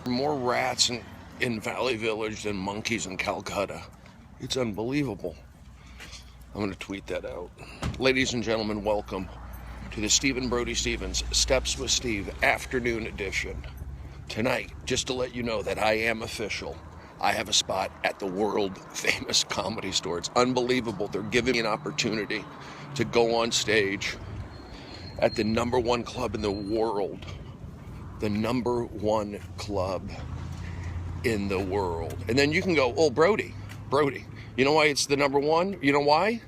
More rats in Valley Village than monkeys in Calcutta. It's unbelievable. I'm going to tweet that out. Ladies and gentlemen, welcome to the Stephen Brody Stevens Steps with Steve afternoon edition. Tonight, just to let you know that I am official, I have a spot at the world famous Comedy Store. It's unbelievable. They're giving me an opportunity to go on stage at the #1 club in the world. The #1 club in the world. And then you can go, oh, Brody. You know why it's the #1? You know why?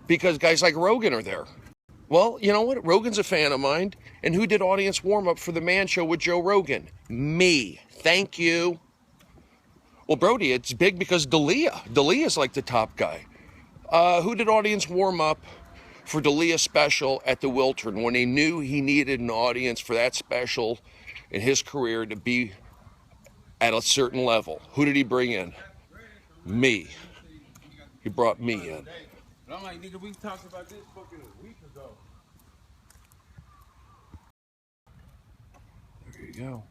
Because guys like Rogan are there. Well, you know what? Rogan's a fan of mine. And who did audience warm-up for the Man Show with Joe Rogan? Me. Thank you. Well, Brody, it's big because D'Elia's like the top guy. Who did audience warm-up for D'Elia's special at the Wiltern when he knew he needed an audience for that special in his career to be at a certain level? Who did he bring in? Me. He brought me in. I'm like, nigga, we talked about this fucking a week ago. There you go.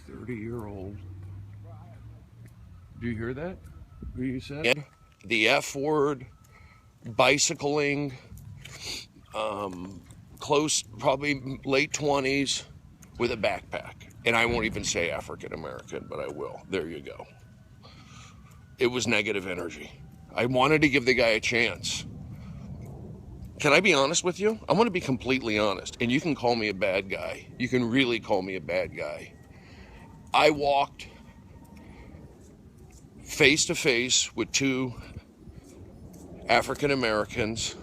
30-year-old. Do you hear that? What you said? The F word, bicycling, close, probably late 20s with a backpack. And I won't even say African American, but I will. There you go. It was negative energy. I wanted to give the guy a chance. Can I be honest with you? I want to be completely honest. And you can call me a bad guy. You can really call me a bad guy. I walked face to face with 2 African Americans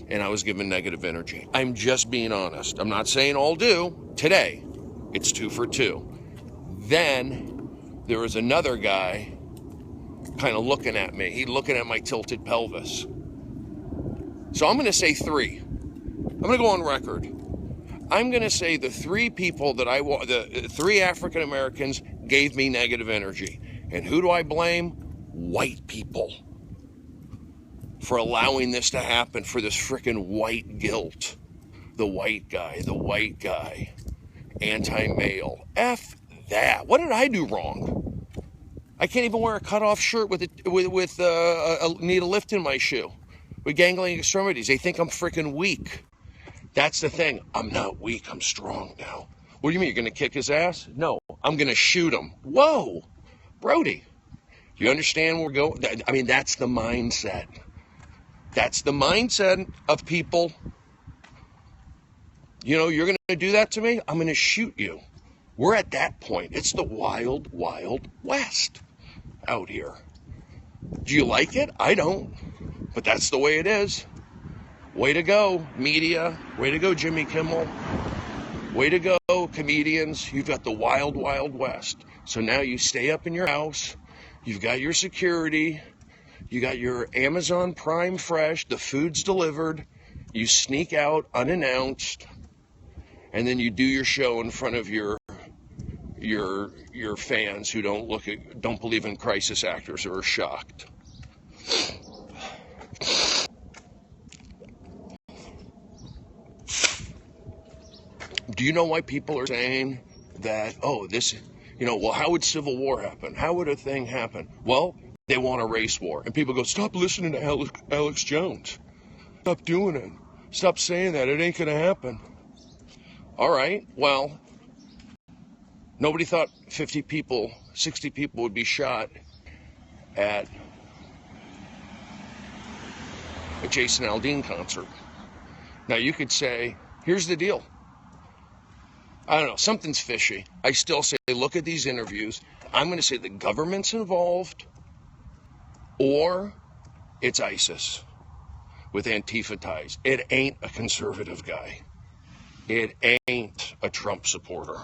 and I was given negative energy. I'm just being honest. I'm not saying all do. Today, it's 2 for 2. Then there was another guy kind of looking at me. He's looking at my tilted pelvis. So I'm going to say 3. I'm going to go on record. I'm going to say the 3 people that the 3 African Americans gave me negative energy. And who do I blame? White people. For allowing this to happen, for this freaking white guilt. The white guy. Anti-male. F that. What did I do wrong? I can't even wear a cutoff shirt with need a lift in my shoe. With gangling extremities. They think I'm freaking weak. That's the thing. I'm not weak. I'm strong now. What do you mean? You're going to kick his ass? No. I'm going to shoot him. Whoa. Brody. Do you understand where we're going? I mean, that's the mindset. That's the mindset of people. You know, you're going to do that to me? I'm going to shoot you. We're at that point. It's the wild, wild west out here. Do you like it? I don't. But that's the way it is. Way to go, media. Way to go, Jimmy Kimmel. Way to go, comedians. You've got the wild, wild west. So now you stay up in your house. You've got your security. You got your Amazon Prime Fresh. The food's delivered. You sneak out unannounced. And then you do your show in front of your fans who don't believe in crisis actors or are shocked. Do you know why people are saying that, well, how would civil war happen? How would a thing happen? Well, they want a race war. And people go, stop listening to Alex Jones. Stop doing it. Stop saying that. It ain't going to happen. All right, well, nobody thought 50 people, 60 people would be shot at a Jason Aldean concert. Now, you could say, here's the deal. I don't know, something's fishy. I still say, look at these interviews. I'm going to say the government's involved or it's ISIS with Antifa ties. It ain't a conservative guy. It ain't a Trump supporter.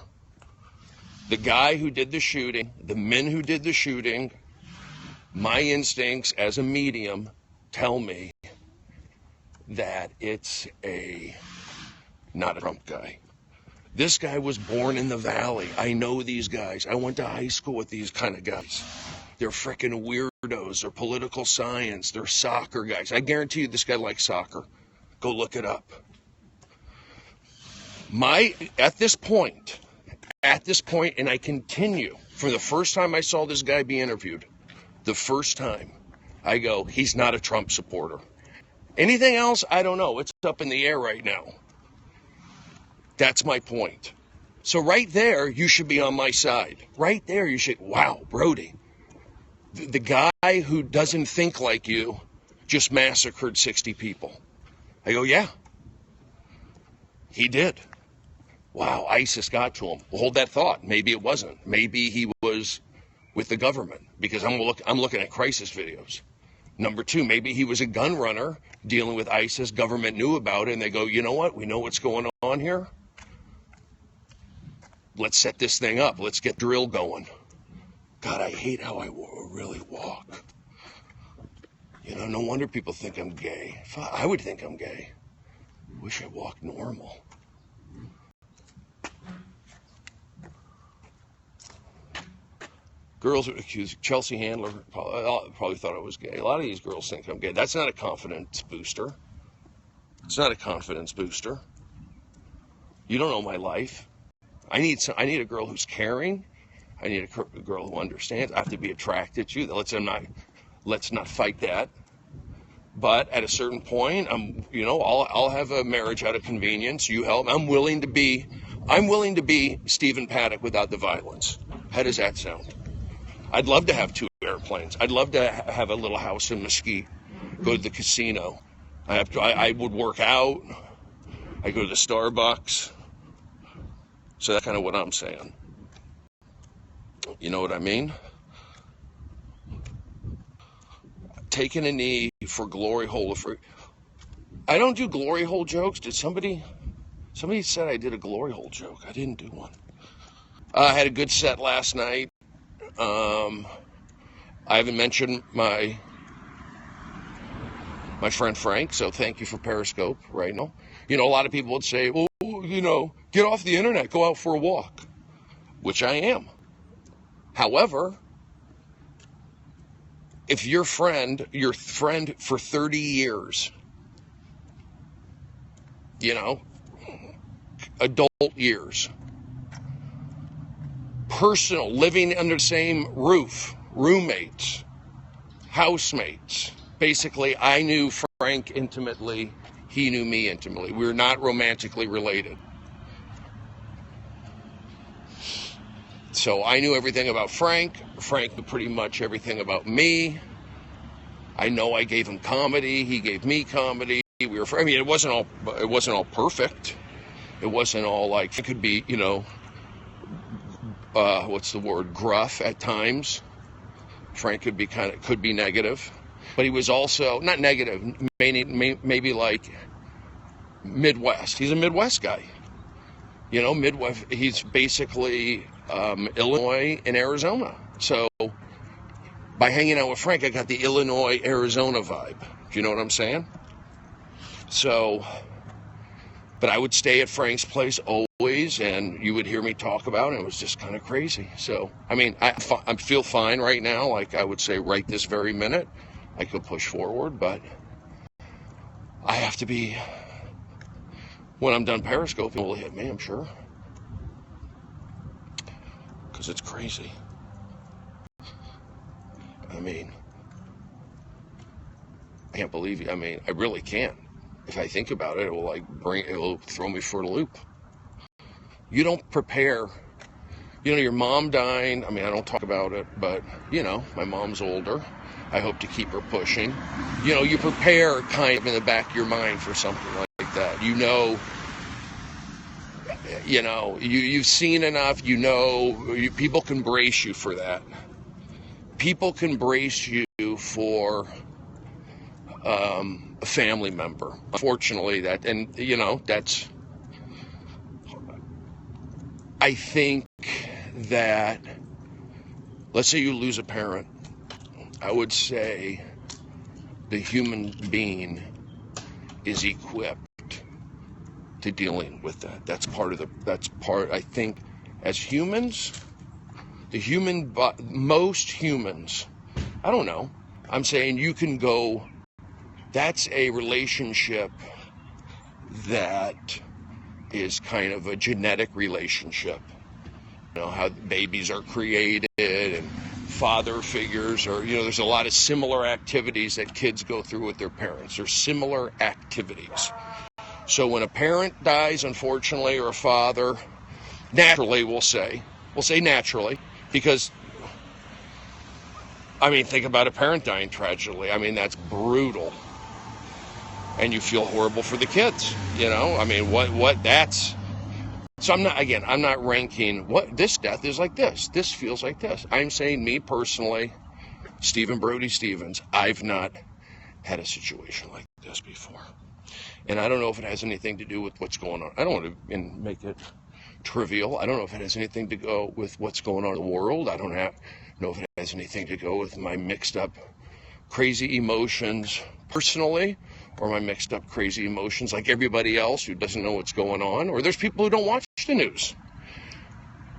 The guy who did the shooting, the men who did the shooting, my instincts as a medium tell me that it's not a Trump guy. This guy was born in the Valley. I know these guys. I went to high school with these kind of guys. They're freaking weirdos. They're political science. They're soccer guys. I guarantee you this guy likes soccer. Go look it up. At this point, and I continue, from the first time I saw this guy be interviewed, the first time, I go, he's not a Trump supporter. Anything else, I don't know. It's up in the air right now. That's my point. So right there, you should be on my side. Right there, you should, wow, Brody. The guy who doesn't think like you just massacred 60 people. I go, yeah, he did. Wow, ISIS got to him. Well, hold that thought. Maybe it wasn't. Maybe he was with the government, because I'm looking at crisis videos. Number two, maybe he was a gun runner dealing with ISIS. Government knew about it, and they go, you know what? We know what's going on here. Let's set this thing up. Let's get drill going. God, I hate how I really walk. You know, no wonder people think I'm gay. I would think I'm gay. Wish I walked normal. Girls accused Chelsea Handler probably thought I was gay. A lot of these girls think I'm gay. That's not a confidence booster. It's not a confidence booster. You don't know my life. I need a girl who's caring. I need a girl who understands. I have to be attracted to you. Let's not fight that. But at a certain point, I'll have a marriage out of convenience. You help. I'm willing to be Stephen Paddock without the violence. How does that sound? I'd love to have 2 airplanes. I'd love to have a little house in Mesquite. Go to the casino. I would work out. I go to the Starbucks. So that's kind of what I'm saying. You know what I mean? Taking a knee for glory hole. I don't do glory hole jokes. Did somebody said I did a glory hole joke? I didn't do one. I had a good set last night. I haven't mentioned my friend Frank, so thank you for Periscope right now. You know, a lot of people would say, well, get off the internet, go out for a walk, which I am. However, if your friend for 30 years, adult years, personal, living under the same roof, roommates, housemates. Basically, I knew Frank intimately. He knew me intimately. We were not romantically related. So I knew everything about Frank. Frank knew pretty much everything about me. I know I gave him comedy. He gave me comedy. It wasn't all perfect. It wasn't all like, it could be, gruff at times. Frank could be negative, but he was also not negative, maybe like Midwest. He's a Midwest guy, Midwest. He's basically Illinois and Arizona. So by hanging out with Frank, I got the Illinois Arizona vibe. Do you know what I'm saying? So, but I would stay at Frank's place always, and you would hear me talk about it. It was just kind of crazy. So, I feel fine right now. Like I would say right this very minute, I could push forward, but I have to be, when I'm done Periscope, it will hit me, I'm sure. Because it's crazy. I can't believe it. I really can't. If I think about it, it will throw me for a loop. You don't prepare, your mom dying. I don't talk about it, but, my mom's older. I hope to keep her pushing. You prepare kind of in the back of your mind for something like that. You've seen enough, people can brace you for that. People can brace you for a family member. Unfortunately, that's, I think that, let's say you lose a parent, I would say the human being is equipped to dealing with that. That's part, I think, as humans, most humans, I don't know, I'm saying you can go, that's a relationship that is kind of a genetic relationship. You know, how babies are created and father figures, or, you know, there's a lot of similar activities that kids go through with their parents. There's similar activities. So when a parent dies, unfortunately, or a father, naturally, we'll say naturally, because, I mean, think about a parent dying tragically. I mean, that's brutal. And you feel horrible for the kids, you know? I mean, that's... So I'm not ranking what this death is like this. This feels like this. I'm saying, me personally, Stephen Brody Stevens, I've not had a situation like this before. And I don't know if it has anything to do with what's going on. I don't want to make it trivial. I don't know if it has anything to go with what's going on in the world. I don't know if it has anything to go with my mixed up crazy emotions personally, or my mixed up crazy emotions like everybody else who doesn't know what's going on, or there's people who don't watch the news.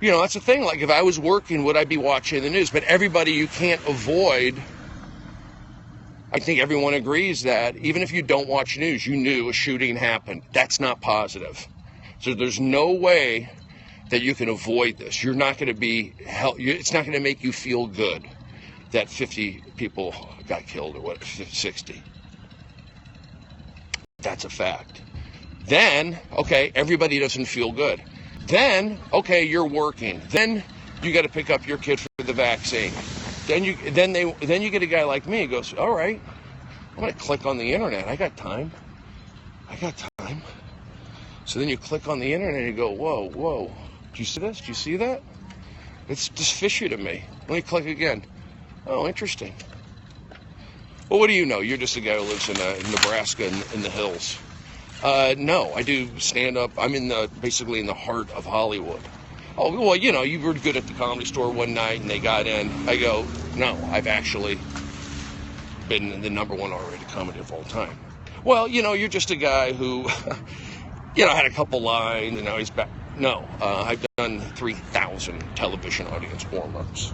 You know, that's the thing. Like, if I was working, would I be watching the news? But everybody, you can't avoid. I think everyone agrees that even if you don't watch news, you knew a shooting happened. That's not positive. So there's no way that you can avoid this. You're not going to be it's not going to make you feel good that 50 people got killed, or what, 60. That's a fact. Then, okay, everybody doesn't feel good. Then, okay, you're working. Then you got to pick up your kid for the vaccine. Then you get a guy like me who goes, all right, I'm going to click on the internet. I got time. So then you click on the internet and you go, whoa. Do you see this? Do you see that? It's just fishy to me. Let me click again. Oh, interesting. Well, what do you know? You're just a guy who lives in Nebraska in the hills. No, I do stand up. I'm basically in the heart of Hollywood. Oh, well, you know, you were good at the Comedy Store one night and they got in. I go, no, I've actually been the number one R-rated comedy of all time. Well, you know, you're just a guy who, you know, had a couple lines and now he's back. No, I've done 3,000 television audience warm-ups.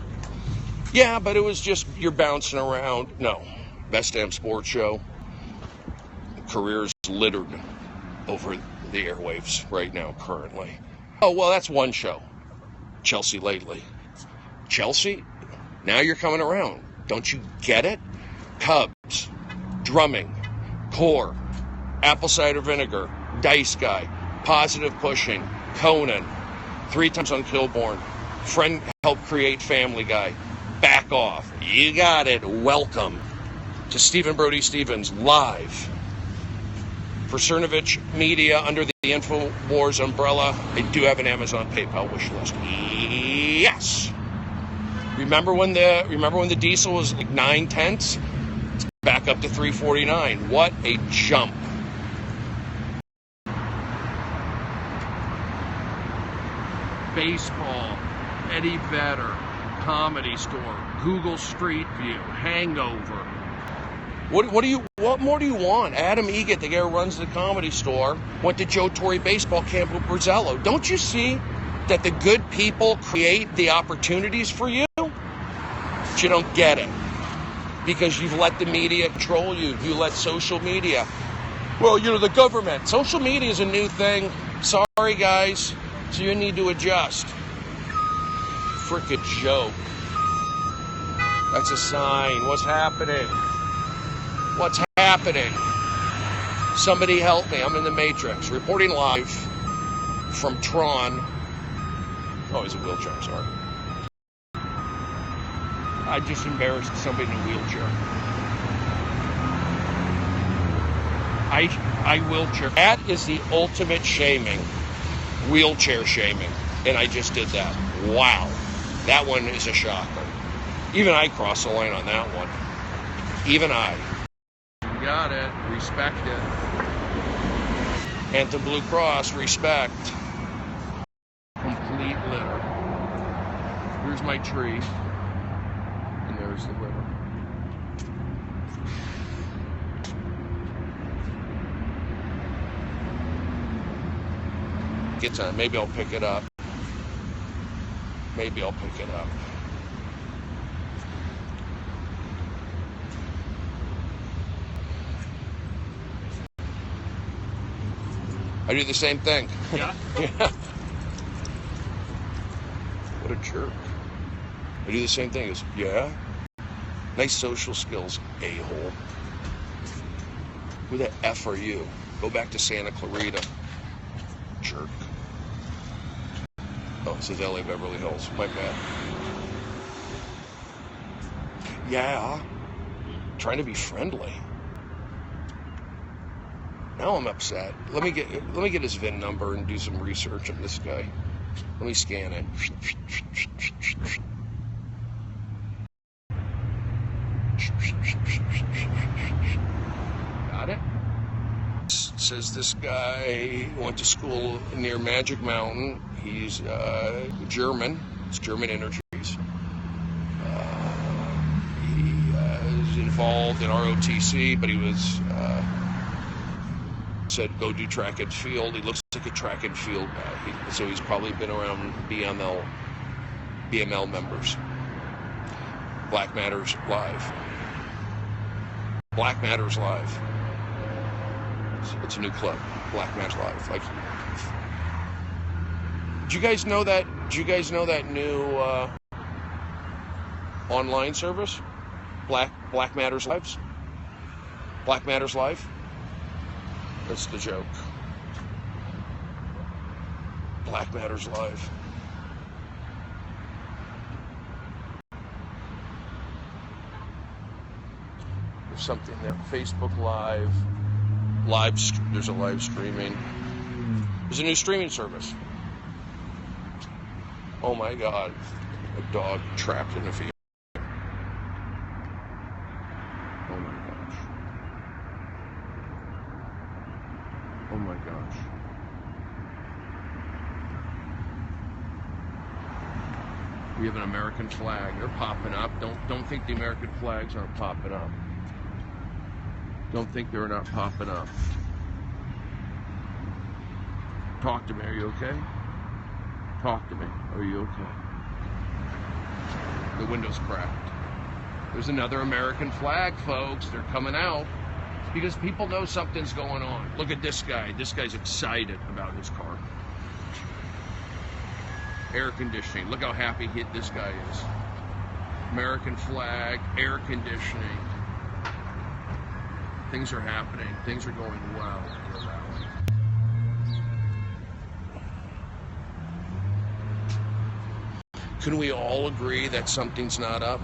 Yeah, but it was just, you're bouncing around. No. Best damn sports show. Careers littered over the airwaves right now, currently. Oh, well, that's one show. Chelsea lately. Chelsea? Now you're coming around. Don't you get it? Cubs, drumming, core, apple cider vinegar, dice guy, positive pushing, Conan, 3 times on Kilborn, friend helped create Family Guy, back off. You got it. Welcome to Stephen Brody Stevens live for Cernovich Media under the InfoWars umbrella. I do have an Amazon PayPal wish list. Yes. Remember when the diesel was like 9 tenths? It's back up to 349. What a jump. Baseball, Eddie Vedder, Comedy Store, Google Street View, Hangover. What more do you want? Adam Egget, the guy who runs the Comedy Store, went to Joe Torre baseball camp with Borzello. Don't you see that the good people create the opportunities for you? But you don't get it because you've let the media control you. You let social media. Well, you know, the government. Social media is a new thing. Sorry, guys. So you need to adjust. Frickin' joke. That's a sign. What's happening? What's happening? Somebody help me. I'm in the Matrix. Reporting live from Tron. Oh, he's a wheelchair. I'm sorry. I just embarrassed somebody in a wheelchair. I wheelchair. That is the ultimate shaming. Wheelchair shaming. And I just did that. Wow. That one is a shocker. Even I crossed the line on that one. Even I. Got it. Respect it. Anthem Blue Cross, respect. Complete litter. Here's my tree. And there's the litter. Get time. Maybe I'll pick it up. Maybe I'll pick it up. I do the same thing. Yeah? Yeah. What a jerk. I do the same thing. He goes, yeah? Nice social skills, a-hole. Who the F are you? Go back to Santa Clarita. Jerk. Oh, it says LA Beverly Hills. My bad. Yeah. Trying to be friendly. Now I'm upset. Let me get his VIN number and do some research on this guy. Let me scan it. Got it? Says this guy went to school near Magic Mountain. He's German. It's German Energies. He is involved in ROTC, but he was said go do track and field. He looks like a track and field guy. So he's probably been around BML members. Black Matters Live. Black Matters Live. It's a new club. Black Matters Live. Like, do you guys know that? Do you guys know that new online service? Black Matters Lives. Black Matters Live. That's the joke. Black Matters Live. There's something there. Facebook Live. There's a live streaming. There's a new streaming service. Oh my God. A dog trapped in a field. Oh my gosh. Oh my gosh. We have an American flag. They're popping up. Don't think the American flags aren't popping up. Don't think they're not popping up. Talk to me. Are you okay? Talk to me. Are you okay? The window's cracked. There's another American flag, folks. They're coming out because people know something's going on. Look at this guy. This guy's excited about his car. Air conditioning. Look how happy this guy is. American flag, air conditioning. Things are happening. Things are going well in the valley. Can we all agree that something's not up?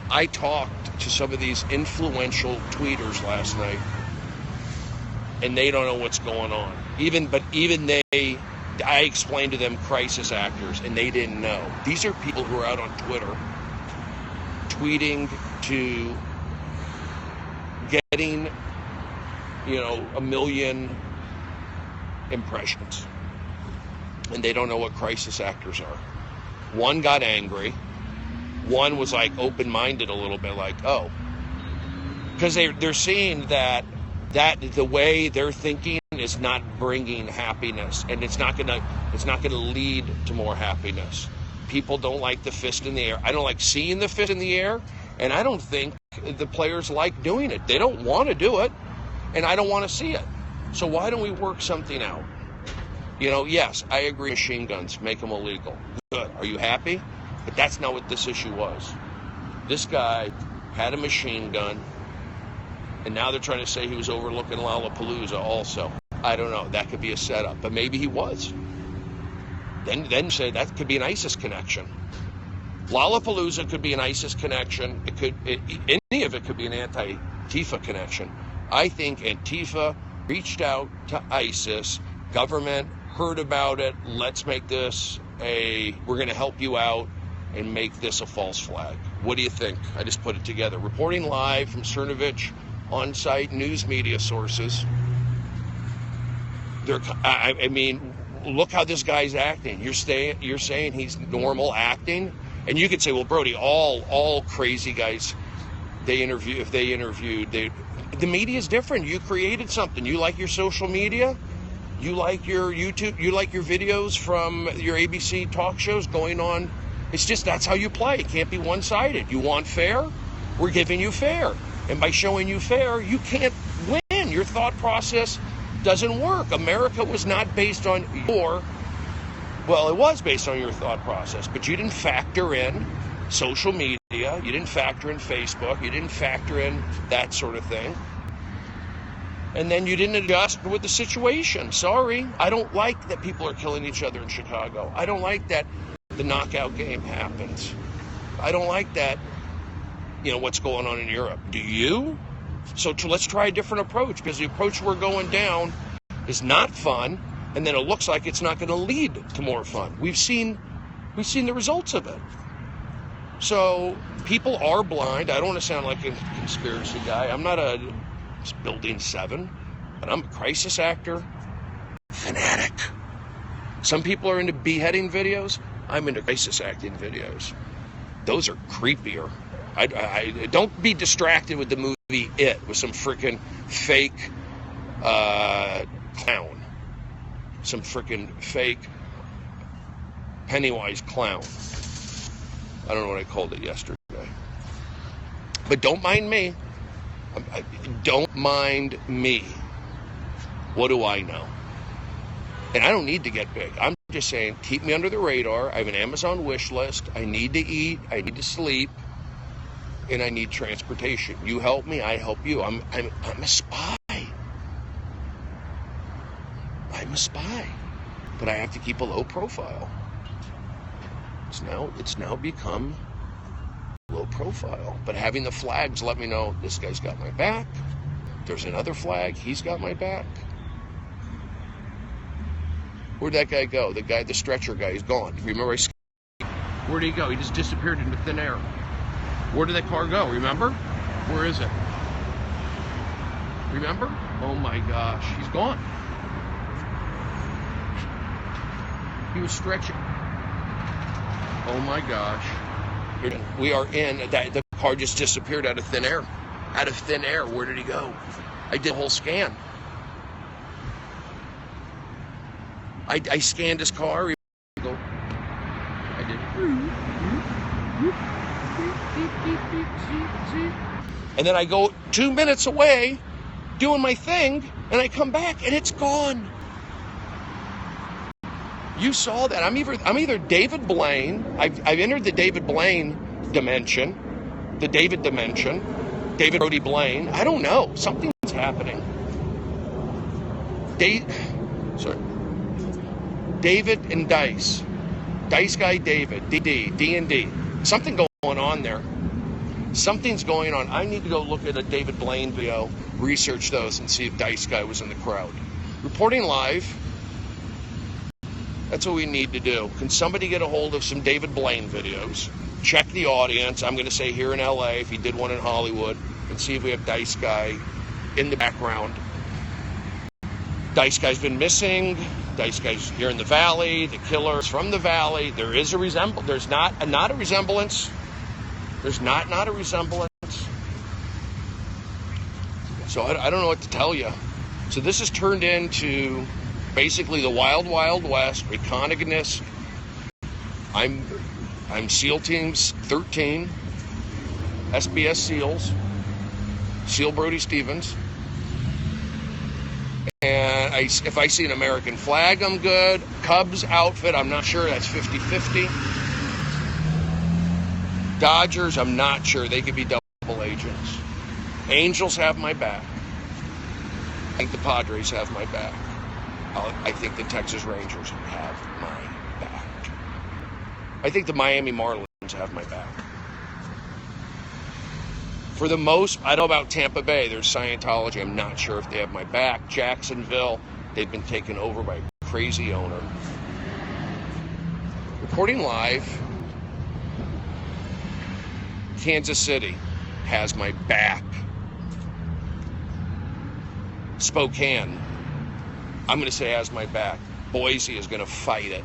I talked to some of these influential tweeters last night, and they don't know what's going on. Even they, I explained to them crisis actors, and they didn't know. These are people who are out on Twitter tweeting to getting, 1 million impressions. And they don't know what crisis actors are. One got angry. One was like open-minded a little bit, like, oh. Because they're seeing that the way they're thinking is not bringing happiness, and it's not gonna lead to more happiness. People don't like the fist in the air. I don't like seeing the fist in the air, and I don't think the players like doing it. They don't want to do it, and I don't want to see it. So why don't we work something out? Yes, I agree. Machine guns, make them illegal. Good. Are you happy? But that's not what this issue was. This guy had a machine gun, and now they're trying to say he was overlooking Lollapalooza also. I don't know. That could be a setup, but maybe he was. Then say that could be an ISIS connection. Lollapalooza could be an ISIS connection. Any of it could be an anti-Antifa connection. I think Antifa reached out to ISIS. Government heard about it. Let's make this we're going to help you out and make this a false flag. What do you think? I just put it together. Reporting live from Cernovich on-site news media sources. I mean, look how this guy's acting. You're saying he's normal acting, and you could say, well, Brody, all crazy guys, the media is different. You created something. You like your social media. You like your YouTube. You like your videos from your ABC talk shows going on. It's just that's how you play. It can't be one-sided. You want fair? We're giving you fair. And by showing you fair, you can't win. Your thought process doesn't work. America was not based on well, it was based on your thought process, but you didn't factor in social media, you didn't factor in Facebook, you didn't factor in that sort of thing. And then you didn't adjust with the situation. Sorry, I don't like that people are killing each other in Chicago. I don't like that the knockout game happens. I don't like that, what's going on in Europe. Do you? So let's try a different approach, because the approach we're going down is not fun, and then it looks like it's not going to lead to more fun. We've seen the results of it. So people are blind. I don't want to sound like a conspiracy guy. I'm not a Building 7, but I'm a crisis actor, fanatic. Some people are into beheading videos. I'm into crisis acting videos. Those are creepier. I don't be distracted with the movie It with some freaking fake clown, some freaking fake Pennywise clown. I don't know what I called it yesterday. But don't mind me. Don't mind me. What do I know? And I don't need to get big. I'm just saying, keep me under the radar. I have an Amazon wish list. I need to eat. I need to sleep. And I need transportation. You help me, I help you. I'm a spy. I'm a spy. But I have to keep a low profile. It's now become low profile. But having the flags let me know this guy's got my back. There's another flag, he's got my back. Where'd that guy go? The stretcher guy, he's gone. Remember where'd he go? He just disappeared into thin air. Where did that car go? Remember? Where is it? Remember? Oh my gosh, he's gone. He was stretching. Oh my gosh. We are in, the car just disappeared out of thin air. Out of thin air, where did he go? I did a whole scan. I scanned his car. I did. And then I go 2 minutes away doing my thing, and I come back and it's gone. You saw that. I'm either David Blaine. I've entered the David Blaine dimension, the David dimension, David Brody Blaine. I don't know. Something's happening. David and Dice. Dice guy David. D&D. Something going on there. Something's going on. I need to go look at a David Blaine video, research those, and see if Dice guy was in the crowd. Reporting live. That's what we need to do. Can somebody get a hold of some David Blaine videos? Check the audience. I'm going to say here in LA, if he did one in Hollywood, and see if we have Dice Guy in the background. Dice Guy's been missing. Dice Guy's here in the valley. The killer's from the valley. There is a resemblance. There's not a resemblance. There's not a resemblance. So I don't know what to tell you. So this has turned into basically the wild, wild west, reconnaissance. I'm SEAL Teams 13, SBS SEALs, SEAL Brody Stevens. And if I see an American flag, I'm good. Cubs outfit, I'm not sure. That's 50-50. Dodgers, I'm not sure. They could be double agents. Angels have my back. I think the Padres have my back. I think the Texas Rangers have my back. I think the Miami Marlins have my back. For the most, I know about Tampa Bay. There's Scientology. I'm not sure if they have my back. Jacksonville, they've been taken over by a crazy owner. Reporting live, Kansas City has my back. Spokane, I'm going to say has my back. Boise is going to fight it.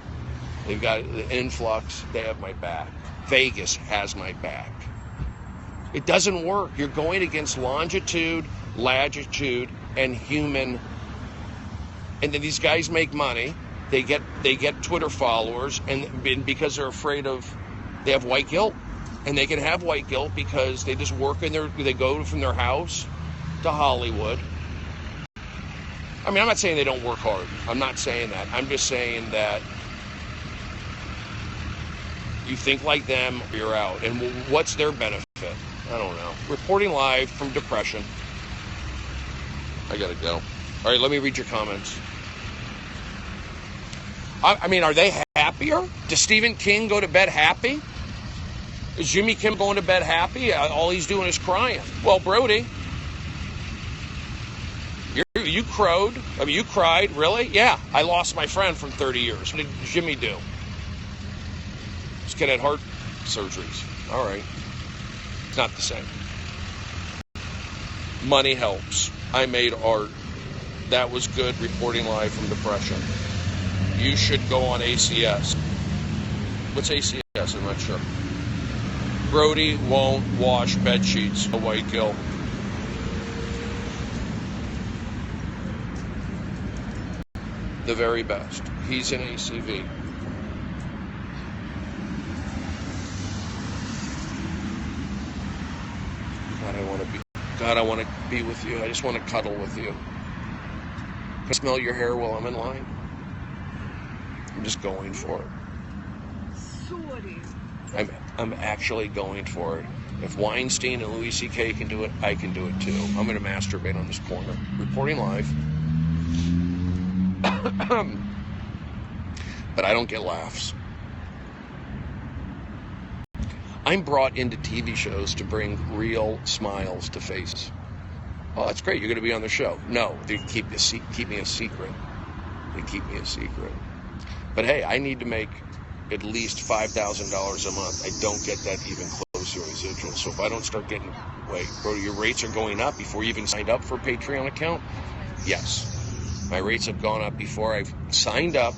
They've got the influx. They have my back. Vegas has my back. It doesn't work. You're going against longitude, latitude, and human. And then these guys make money. They get Twitter followers, and because they're afraid of, they have white guilt. And they can have white guilt because they just work they go from their house to Hollywood. I mean, I'm not saying they don't work hard. I'm not saying that. I'm just saying that you think like them, or you're out. And what's their benefit? I don't know. Reporting live from depression. I gotta go. All right, let me read your comments. I mean, are they happier? Does Stephen King go to bed happy? Is Jimmy Kim going to bed happy? All he's doing is crying. Well, Brody, you crowed. I mean, you cried. Really? Yeah, I lost my friend from 30 years. What did Jimmy do? This kid had heart surgeries. All right. It's not the same. Money helps. I made art. That was good. Reporting live from depression. You should go on ACS. What's ACS? I'm not sure. Brody won't wash bed sheets. A white guilt. The very best. He's an ACV. God, I want to be with you. I just want to cuddle with you. Can I smell your hair while I'm in line? I'm just going for it. I'm actually going for it. If Weinstein and Louis C.K. can do it, I can do it too. I'm going to masturbate on this corner. Reporting live. But I don't get laughs. I'm brought into TV shows to bring real smiles to faces. Oh, that's great. You're going to be on the show. No, they keep me a secret. They keep me a secret. But hey, I need to make at least $5,000 a month. I don't get that even close to residual. So if I don't start getting, bro, your rates are going up before you even signed up for a Patreon account? Yes. My rates have gone up before I've signed up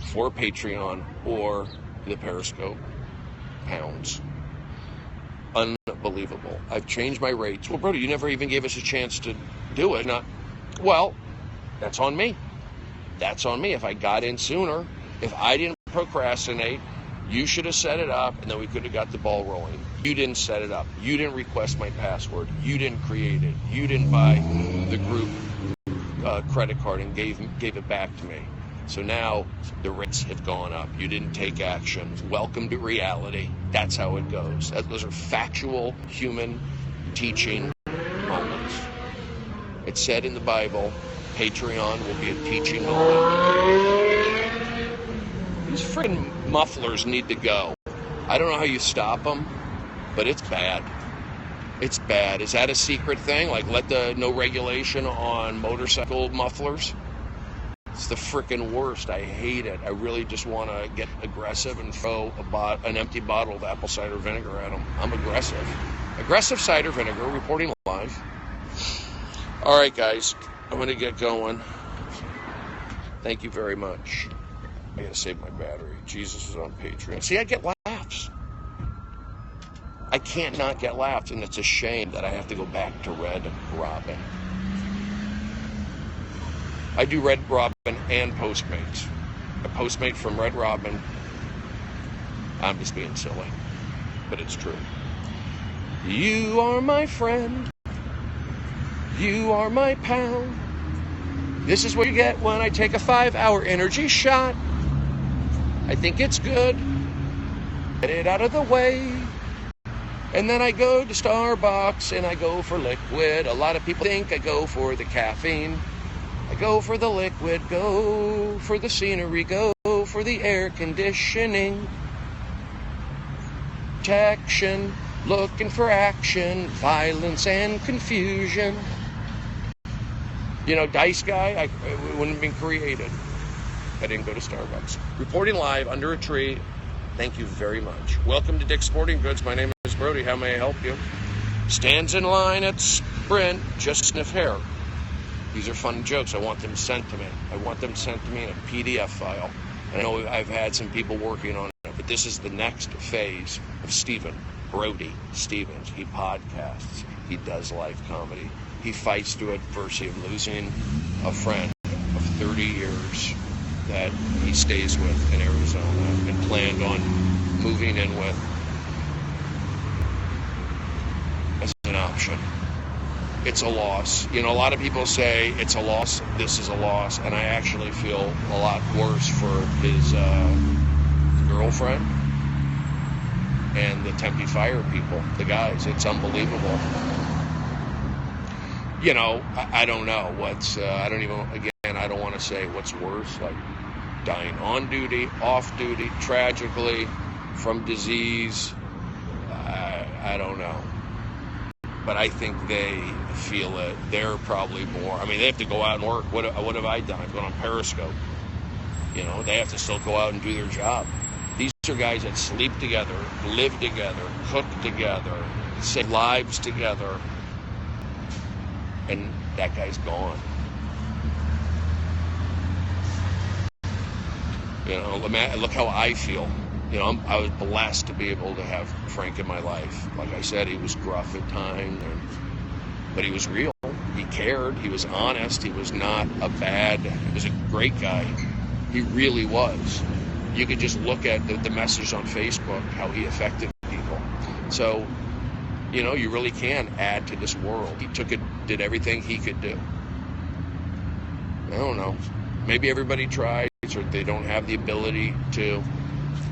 for Patreon or the Periscope pounds. Unbelievable. I've changed my rates. Well, Brody, you never even gave us a chance to do it. Well, that's on me. That's on me. If I got in sooner, if I didn't procrastinate, you should have set it up, and then we could have got the ball rolling. You didn't set it up. You didn't request my password. You didn't create it. You didn't buy the group credit card and gave it back to me. So now the rates have gone up. You didn't take action. Welcome to reality. That's how it goes. Those are factual human teaching moments. It said in the Bible, Patreon will be a teaching moment. These friggin' mufflers need to go. I don't know how you stop them, but it's bad. It's bad. Is that a secret thing? Like no regulation on motorcycle mufflers? It's the frickin' worst. I hate it. I really just want to get aggressive and throw an empty bottle of apple cider vinegar at them. I'm aggressive. Aggressive cider vinegar, reporting live. All right, guys. I'm going to get going. Thank you very much. I got to save my battery. Jesus is on Patreon. See, I get laughs. I can't not get laughs, and it's a shame that I have to go back to Red Robin. I do Red Robin and Postmates. A Postmate from Red Robin. I'm just being silly, but it's true. You are my friend. You are my pal. This is what you get when I take a 5-hour energy shot. I think it's good. Get it out of the way. And then I go to Starbucks and I go for liquid. A lot of people think I go for the caffeine. I go for the liquid, go for the scenery, go for the air conditioning. Protection, looking for action, violence and confusion. You know, Dice Guy, it wouldn't have been created. I didn't go to Starbucks. Reporting live under a tree. Thank you very much. Welcome to Dick's Sporting Goods. My name is Brody. How may I help you? Stands in line at Sprint, just sniff hair. These are fun jokes. I want them sent to me. I want them sent to me in a PDF file. I know I've had some people working on it, but this is the next phase of Stephen Brody Stevens. He podcasts. He does live comedy. He fights through adversity of losing a friend of 30 years that he stays with in Arizona and planned on moving in with perception, it's a loss. You know, a lot of people say it's a loss, this is a loss, and I actually feel a lot worse for his girlfriend and the Tempe Fire people, the guys. It's unbelievable. You know, I don't know what's, I don't want to say what's worse, like dying on duty, off duty, tragically, from disease. I don't know. But I think they feel it. They're probably more, I mean, they have to go out and work. What have I done? I've gone on Periscope. You know, they have to still go out and do their job. These are guys that sleep together, live together, cook together, save lives together. And that guy's gone. You know, look how I feel. You know, I was blessed to be able to have Frank in my life. Like I said, he was gruff at times, but he was real. He cared. He was honest. He was not he was a great guy. He really was. You could just look at the message on Facebook, how he affected people. So, you know, you really can add to this world. He did everything he could do. I don't know. Maybe everybody tries, or they don't have the ability to.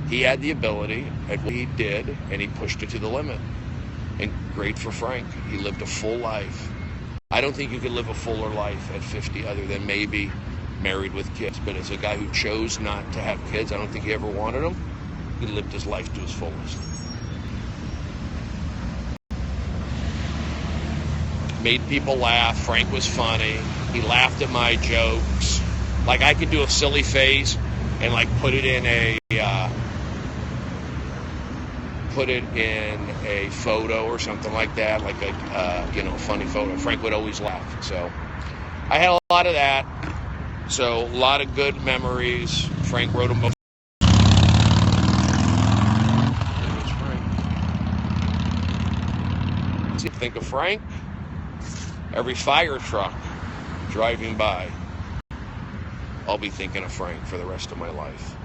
He had the ability at what he did, and he pushed it to the limit. And great for Frank. He lived a full life. I don't think you could live a fuller life at 50 other than maybe married with kids. But as a guy who chose not to have kids, I don't think he ever wanted them. He lived his life to his fullest. Made people laugh. Frank was funny. He laughed at my jokes. Like, I could do a silly face and like put it in a photo or something like that, like a funny photo. Frank would always laugh. So I had a lot of that. So a lot of good memories. Frank wrote a book. There's Frank. Think of Frank. Every fire truck driving by, I'll be thinking of Frank for the rest of my life.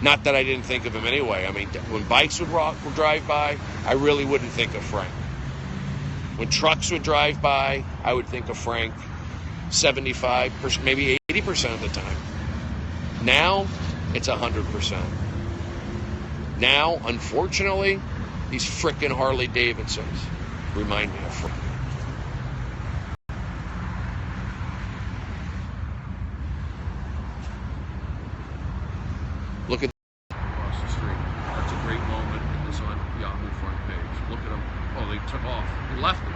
Not that I didn't think of him anyway. I mean, when bikes would drive by, I really wouldn't think of Frank. When trucks would drive by, I would think of Frank 75%, maybe 80% of the time. Now, it's 100%. Now, unfortunately, these frickin' Harley Davidsons remind me of Frank. Look at across the street. That's a great moment. It's on Yahoo front page. Look at them. Oh, they took off. They left him.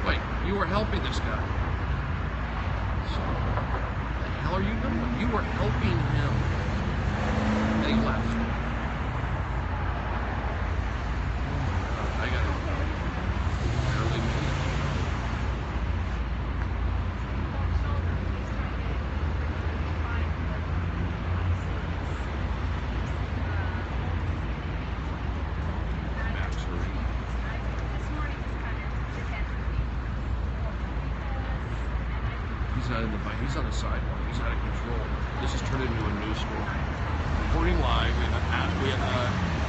Wait, you were helping this guy. So, what the hell are you doing? You were helping him. They left. I got it. Barely made it. He's not in the bike. He's on the sidewalk. He's out of control. This has turned into a news story. Reporting live, we have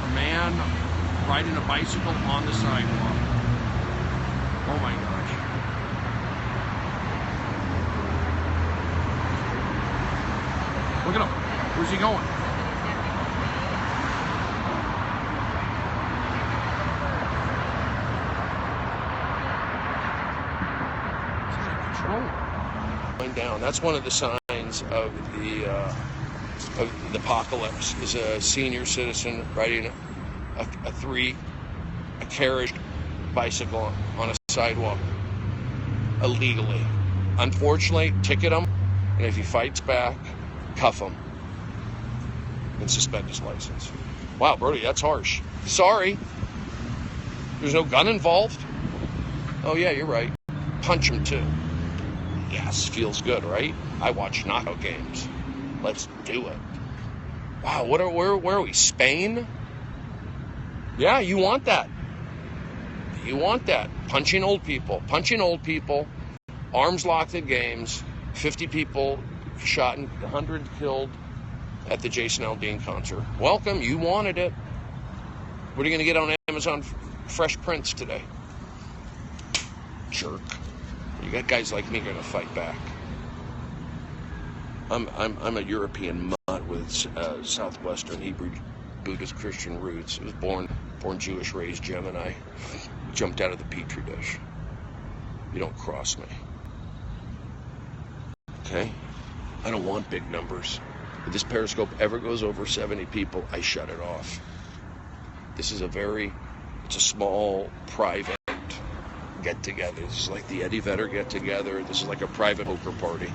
a man riding a bicycle on the sidewalk. Oh my gosh. Look at him. Where's he going? He's out of control. Going down. That's one of the signs of the apocalypse. Is a senior citizen riding a carriage bicycle on a sidewalk illegally. Unfortunately, ticket him, and if he fights back, cuff him and suspend his license. Wow, Brody, that's harsh. Sorry. There's no gun involved. Oh yeah, you're right. Punch him too. Yes, feels good, right? I watch knockout games. Let's do it. Wow, where are we? Spain? Yeah, you want that. You want that. Punching old people, arms locked at games, 50 people shot and 100 killed. at the Jason Aldean concert. Welcome, you wanted it. What are you going to get on Amazon Fresh Prints today? Jerk. You got guys like me going to fight back. I'm a European mutt with Southwestern Hebrew Buddhist Christian roots. I was born Jewish, raised Gemini. Jumped out of the petri dish. You don't cross me. Okay? I don't want big numbers. If this Periscope ever goes over 70 people, I shut it off. This is it's a small, private get-together. This is like the Eddie Vedder get-together. This is like a private poker party.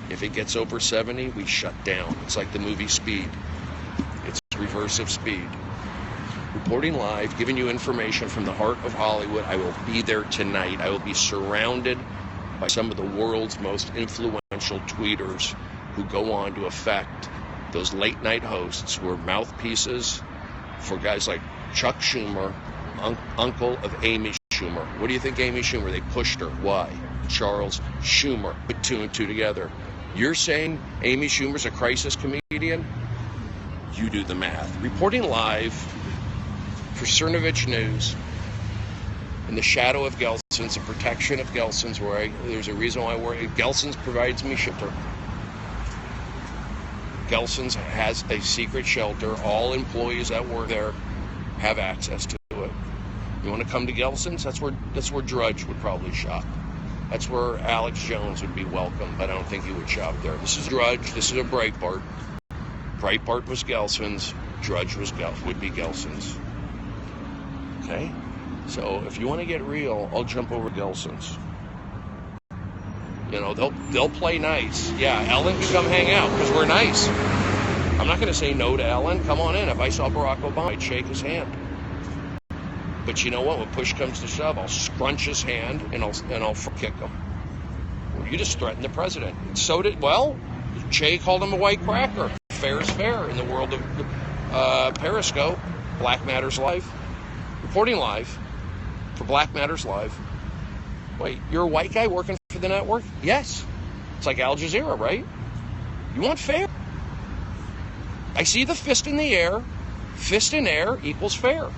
If it gets over 70, we shut down. It's like the movie Speed. It's reverse of Speed. Reporting live, giving you information from the heart of Hollywood. I will be there tonight. I will be surrounded by some of the world's most influential tweeters who go on to affect those late night hosts who are mouthpieces for guys like Chuck Schumer, uncle of Amy Schumer. What do you think, Amy Schumer? They pushed her. Why? Charles Schumer. Put two and two together. You're saying Amy Schumer's a crisis comedian? You do the math. Reporting live for Cernovich News in the shadow of Gelson's, the protection of Gelson's, there's a reason why Gelson's provides me shelter. Gelson's has a secret shelter. All employees that work there have access to it. You want to come to Gelson's? That's where Drudge would probably shop. That's where Alex Jones would be welcome, but I don't think he would shop there. This is Drudge. This is a Breitbart. Breitbart was Gelson's. Drudge would be Gelson's. Okay? So if you want to get real, I'll jump over Gelson's. You know, they'll play nice. Yeah, Ellen can come hang out because we're nice. I'm not going to say no to Ellen. Come on in. If I saw Barack Obama, I'd shake his hand. But you know what? When push comes to shove, I'll scrunch his hand and I'll kick him. Well, you just threatened the president. So Che called him a white cracker. Fair is fair in the world of Periscope. Black Matters Live. Reporting live for Black Matters Live. Wait, you're a white guy working for the network? Yes. It's like Al Jazeera, right? You want fair. I see the fist in the air. Fist in air equals fair.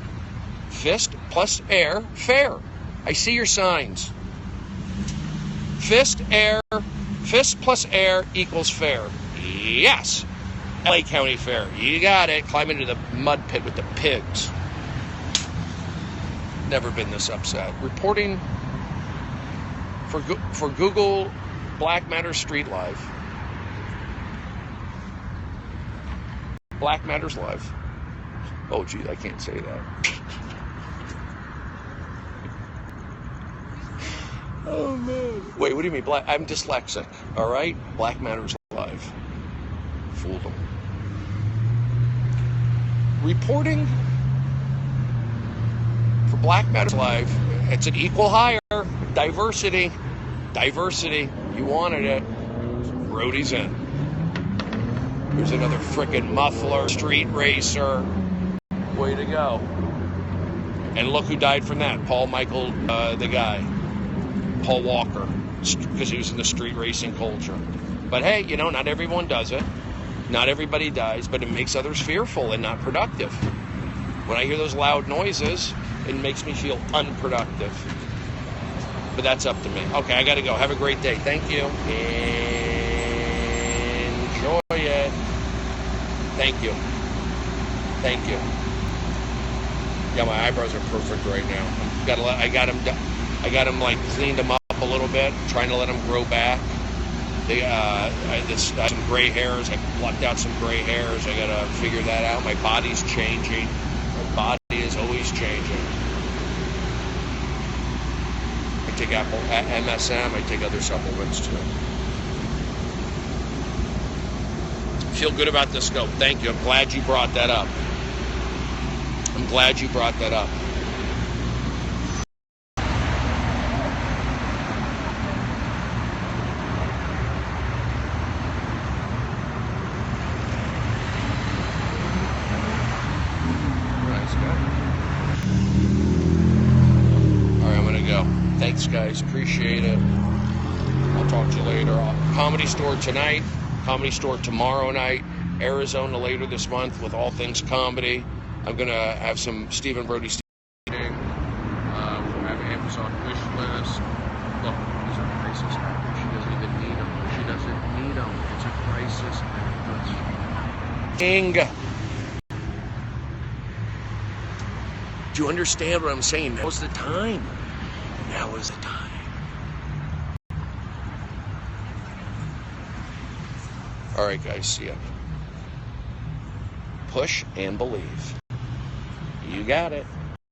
Fist plus air, fair. I see your signs. Fist plus air equals fair. Yes. LA County Fair. You got it. Climb into the mud pit with the pigs. Never been this upset. Reporting for Google Black Matters Street Live. Black Matters Live. Oh, gee, I can't say that. Oh, man. Wait, what do you mean? I'm dyslexic, all right? Black Matters Live. Fooled them. Reporting for Black Matters Live. It's an equal hire. Diversity. You wanted it. Brody's in. Here's another frickin' muffler, street racer. Way to go. And look who died from that. Paul Michael, the guy. Paul Walker. Because he was in the street racing culture. But hey, not everyone does it. Not everybody dies, but it makes others fearful and not productive. When I hear those loud noises, it makes me feel unproductive. But that's up to me. Okay, I gotta go. Have a great day. Thank you. Enjoy it. Thank you. Yeah, my eyebrows are perfect right now. I got them like cleaned them up a little bit, trying to let them grow back. I have some gray hairs. I plucked out some gray hairs. I gotta figure that out. My body's changing. My body is always changing. I take MSM. I take other supplements too. Feel good about the scope. Thank you. I'm glad you brought that up. Thanks, guys. Appreciate it. I'll talk to you later. Comedy Store tonight. Comedy Store tomorrow night. Arizona later this month with all things comedy. I'm going to have some Stephen Brody We'll have Amazon wish list. Look, these are crisis package. She doesn't even need them. She doesn't need them. It's a crisis package. King. Do you understand what I'm saying? Now's the time. Now is the time. All right, guys. See ya. Push and believe. You got it.